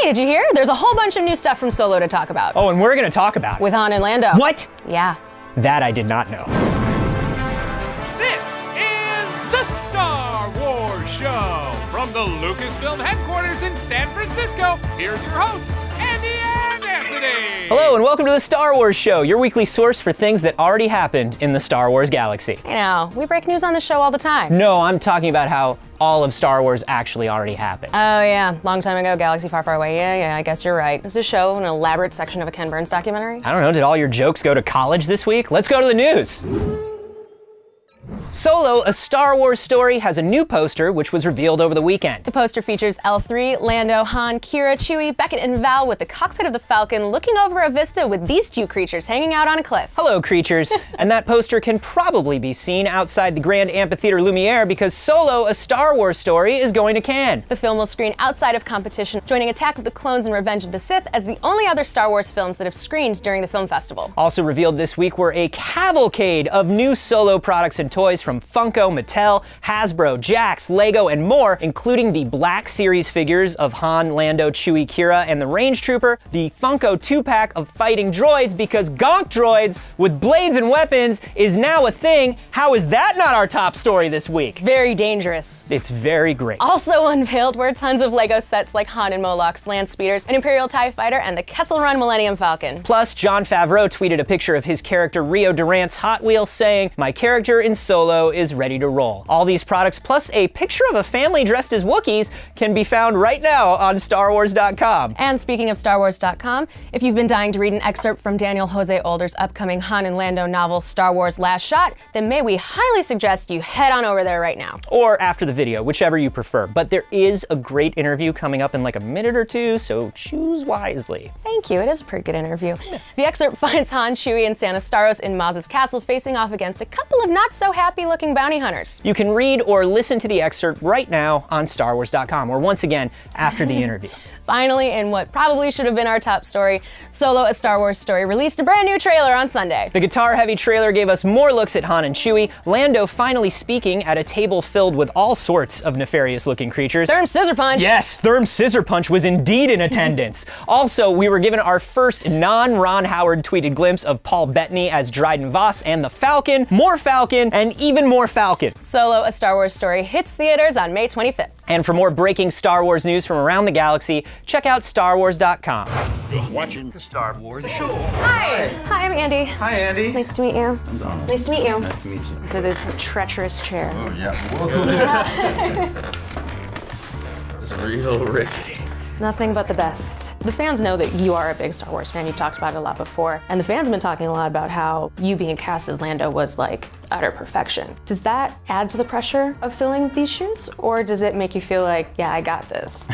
Hey, did you hear? There's a whole bunch of new stuff from Solo to talk about. Oh, and we're gonna talk about it. With Han and Lando. What? Yeah. That I did not know. This is the Star Wars Show. From the Lucasfilm headquarters in San Francisco, here's your hosts, Andy and Anthony. Hello, and welcome to the Star Wars Show, your weekly source for things that already happened in the Star Wars galaxy. You know, we break news on the show all the time. No, I'm talking about how all of Star Wars actually already happened. Oh yeah, long time ago, galaxy far, far away. Yeah, I guess you're right. Is this show an elaborate section of a Ken Burns documentary? I don't know, did all your jokes go to college this week? Let's go to the news. Solo, a Star Wars story, has a new poster which was revealed over the weekend. The poster features L3, Lando, Han, Kira, Chewie, Beckett, and Val with the cockpit of the Falcon looking over a vista with these two creatures hanging out on a cliff. Hello, creatures. And that poster can probably be seen outside the Grand Amphitheater Lumiere because Solo, a Star Wars story, is going to Cannes. The film will screen outside of competition, joining Attack of the Clones and Revenge of the Sith as the only other Star Wars films that have screened during the film festival. Also revealed this week were a cavalcade of new Solo products and toys from Funko, Mattel, Hasbro, Jax, Lego, and more, including the Black Series figures of Han, Lando, Chewie, Kira, and the Range Trooper, the Funko 2-pack of fighting droids, because gonk droids with blades and weapons is now a thing. How is that not our top story this week? Very dangerous. It's very great. Also unveiled were tons of Lego sets like Han and Moloch's Land Speeders, an Imperial TIE Fighter, and the Kessel Run Millennium Falcon. Plus, Jon Favreau tweeted a picture of his character Rio Durant's Hot Wheels saying, "My character in Solo is ready to roll." All these products, plus a picture of a family dressed as Wookiees, can be found right now on StarWars.com. And speaking of StarWars.com, if you've been dying to read an excerpt from Daniel Jose Older's upcoming Han and Lando novel Star Wars Last Shot, then may we highly suggest you head on over there right now. Or after the video, whichever you prefer. But there is a great interview coming up in like a minute or two, so choose wisely. Thank you, it is a pretty good interview. The excerpt finds Han, Chewie, and Santa Starros in Maz's castle facing off against a couple of not so happy looking bounty hunters. You can read or listen to the excerpt right now on StarWars.com, or once again, after the interview. Finally, in what probably should have been our top story, Solo, a Star Wars story, released a brand new trailer on Sunday. The guitar-heavy trailer gave us more looks at Han and Chewie, Lando finally speaking at a table filled with all sorts of nefarious-looking creatures. Therm Scissor Punch! Yes, Therm Scissor Punch was indeed in attendance. Also, we were given our first non-Ron Howard tweeted glimpse of Paul Bettany as Dryden Voss and the Falcon, more Falcon, and even more Falcon. Solo, a Star Wars story, hits theaters on May 25th. And for more breaking Star Wars news from around the galaxy, check out StarWars.com. You're watching the Star Wars Show. Hi! Hi, I'm Andy. Hi, Andy. Nice to meet you. I'm Donald. Nice to meet you. Nice to meet you. To this treacherous chair. Oh, yeah. Whoa. It's real rickety. Nothing but the best. The fans know that you are a big Star Wars fan. You've talked about it a lot before. And the fans have been talking a lot about how you being cast as Lando was like utter perfection. Does that add to the pressure of filling these shoes? Or does it make you feel like, yeah, I got this?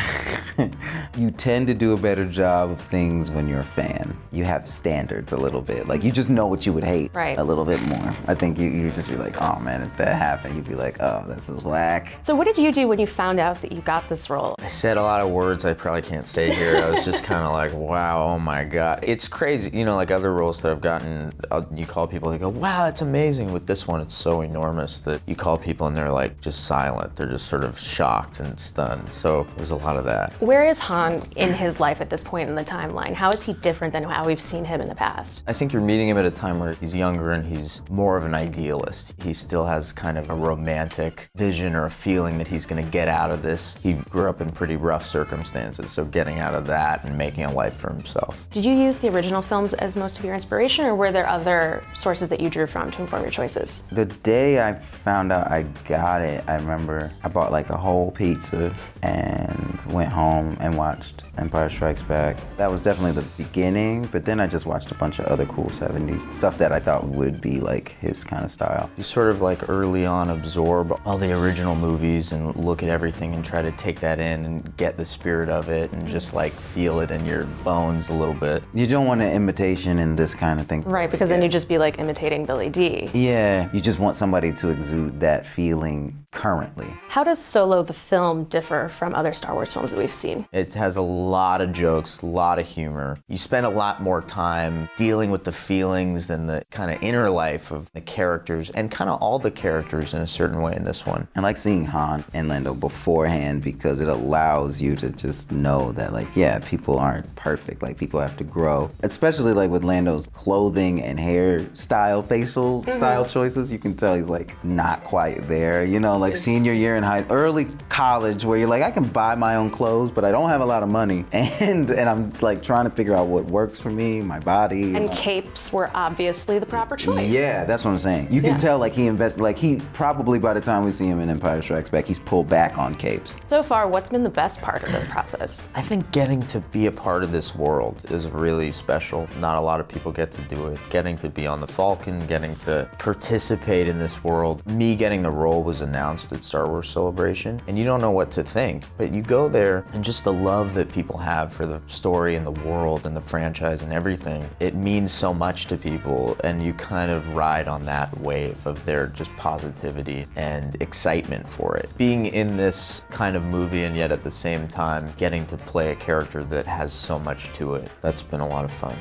You tend to do a better job of things when you're a fan. You have standards a little bit. Like, you just know what you would hate Right. a little bit more. I think you just be like, oh man, if that happened, you'd be like, oh, this is whack. So what did you do when you found out that you got this role? I said a lot of words I probably can't say here. I was just kind of like, wow, oh my God. It's crazy, you know, like other roles that I've gotten, you call people, they go, wow, that's amazing. With this one, it's so enormous that you call people and they're like just silent. They're just sort of shocked and stunned. So there's a lot of that. Where is Han in his life at this point in the timeline? How is he different than how we've seen him in the past? I think you're meeting him at a time where he's younger and he's more of an idealist. He still has kind of a romantic vision or a feeling that he's gonna get out of this. He grew up in pretty rough circumstances, so getting out of that and making a life for himself. Did you use the original films as most of your inspiration, or were there other sources that you drew from to inform your choices? The day I found out I got it, I remember I bought like a whole pizza and went home and watched Empire Strikes Back. That was definitely the beginning, but then I just watched a bunch of other cool 70s stuff that I thought would be like his kind of style. You sort of like early on absorb all the original movies and look at everything and try to take that in and get the spirit of it and just like feel it in your bones a little bit. You don't want an imitation in this kind of thing. Right, because then you'd just be like imitating Billy D. Yeah, you just want somebody to exude that feeling currently. How does Solo the film differ from other Star Wars films that we've seen? It has has a lot of jokes, a lot of humor. You spend a lot more time dealing with the feelings and the kind of inner life of the characters, and kind of all the characters in a certain way in this one. I like seeing Han and Lando beforehand because it allows you to just know that, like, yeah, people aren't perfect. Like, people have to grow. Especially like with Lando's clothing and hairstyle, facial style choices, you can tell he's like not quite there. You know, like senior year in early college, where you're like, I can buy my own clothes, but I don't have a lot of money, and I'm like trying to figure out what works for me, my body. And capes were obviously the proper choice. Yeah, that's what I'm saying. You can tell, like, he invested, like, he probably, by the time we see him in Empire Strikes Back, he's pulled back on capes. So far, what's been the best part of this process? I think getting to be a part of this world is really special. Not a lot of people get to do it. Getting to be on the Falcon, getting to participate in this world. Me getting the role was announced at Star Wars Celebration, and you don't know what to think, but you go there and just the love that people have for the story and the world and the franchise and everything, it means so much to people, and you kind of ride on that wave of their just positivity and excitement for it. Being in this kind of movie and yet at the same time getting to play a character that has so much to it, that's been a lot of fun.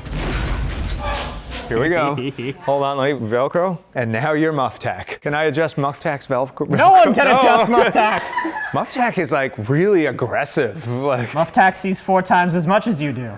Here we go. Hold on, let me Velcro. And now you're Muff Tack. Can I adjust Muff Tack's Velcro? No one can adjust Muff Tack. Muff Tack is like really aggressive. Like, Muff Tack sees 4 times as much as you do.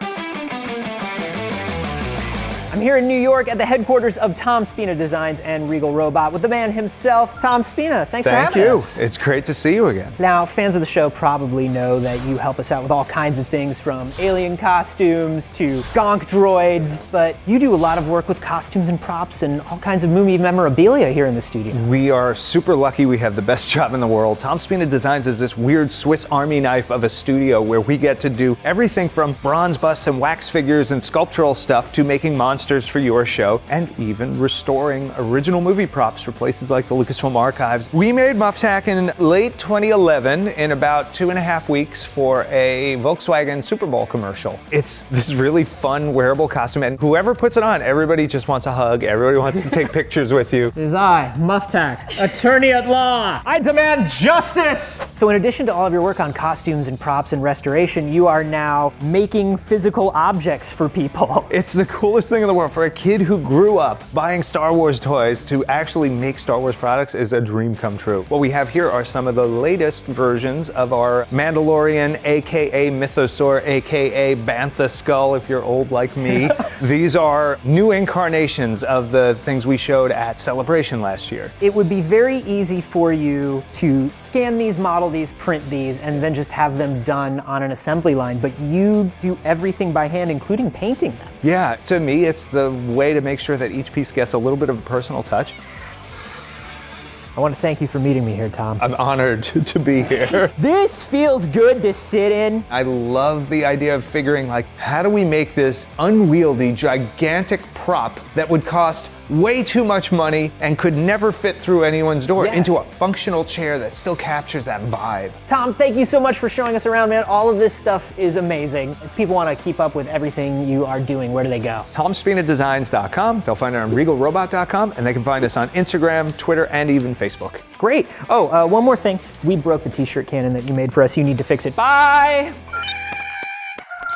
I'm here in New York at the headquarters of Tom Spina Designs and Regal Robot with the man himself, Tom Spina. Thanks for having us. Thank you. It's great to see you again. Now, fans of the show probably know that you help us out with all kinds of things, from alien costumes to gonk droids, but you do a lot of work with costumes and props and all kinds of movie memorabilia here in the studio. We are super lucky. We have the best job in the world. Tom Spina Designs is this weird Swiss Army knife of a studio where we get to do everything from bronze busts and wax figures and sculptural stuff to making monsters for your show, and even restoring original movie props for places like the Lucasfilm Archives. We made Muff Tack in late 2011 in about 2.5 weeks for a Volkswagen Super Bowl commercial. It's this really fun wearable costume, and whoever puts it on, everybody just wants a hug. Everybody wants to take pictures with you. It is I, Muff Tack, attorney at law. I demand justice. So in addition to all of your work on costumes and props and restoration, you are now making physical objects for people. It's the coolest thing in the world. For a kid who grew up buying Star Wars toys, to actually make Star Wars products is a dream come true. What we have here are some of the latest versions of our Mandalorian, aka Mythosaur, aka Bantha Skull if you're old like me. These are new incarnations of the things we showed at Celebration last year. It would be very easy for you to scan these, model these, print these, and then just have them done on an assembly line, but you do everything by hand, including painting them. Yeah, to me, it's the way to make sure that each piece gets a little bit of a personal touch. I want to thank you for meeting me here, Tom. I'm honored to be here. This feels good to sit in. I love the idea of figuring, like, how do we make this unwieldy, gigantic prop that would cost way too much money and could never fit through anyone's door into a functional chair that still captures that vibe. Tom, thank you so much for showing us around, man. All of this stuff is amazing. If people want to keep up with everything you are doing, where do they go? TomSpinaDesigns.com. They'll find it on RegalRobot.com, and they can find us on Instagram, Twitter, and even Facebook. Great. Oh, one more thing. We broke the t-shirt cannon that you made for us. You need to fix it. Bye!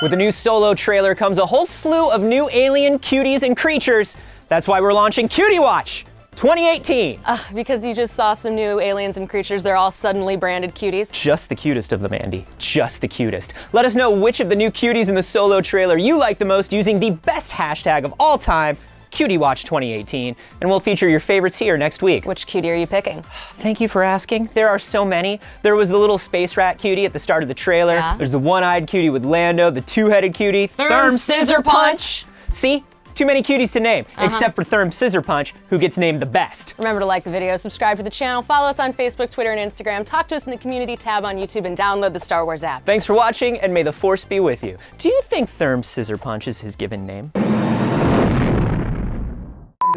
With the new Solo trailer comes a whole slew of new alien cuties and creatures. That's why we're launching Cutie Watch 2018. Because you just saw some new aliens and creatures, they're all suddenly branded cuties. Just the cutest of them, Andy. Just the cutest. Let us know which of the new cuties in the Solo trailer you like the most using the best hashtag of all time, Cutie Watch 2018, and we'll feature your favorites here next week. Which cutie are you picking? Thank you for asking. There are so many. There was the little space rat cutie at the start of the trailer. Yeah. There's the one-eyed cutie with Lando, the two-headed cutie. Therm Scissor Punch. See? Too many cuties to name, except for Therm Scissor Punch, who gets named the best. Remember to like the video, subscribe to the channel, follow us on Facebook, Twitter, and Instagram, talk to us in the community tab on YouTube, and download the Star Wars app. Thanks for watching, and may the Force be with you. Do you think Therm Scissor Punch is his given name?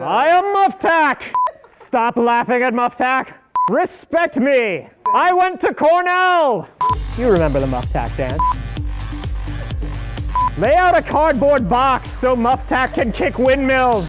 I am Muff Tack. Stop laughing at Muff Tack. Respect me. I went to Cornell. You remember the Muff Tack dance. Lay out a cardboard box so Muff Tack can kick windmills.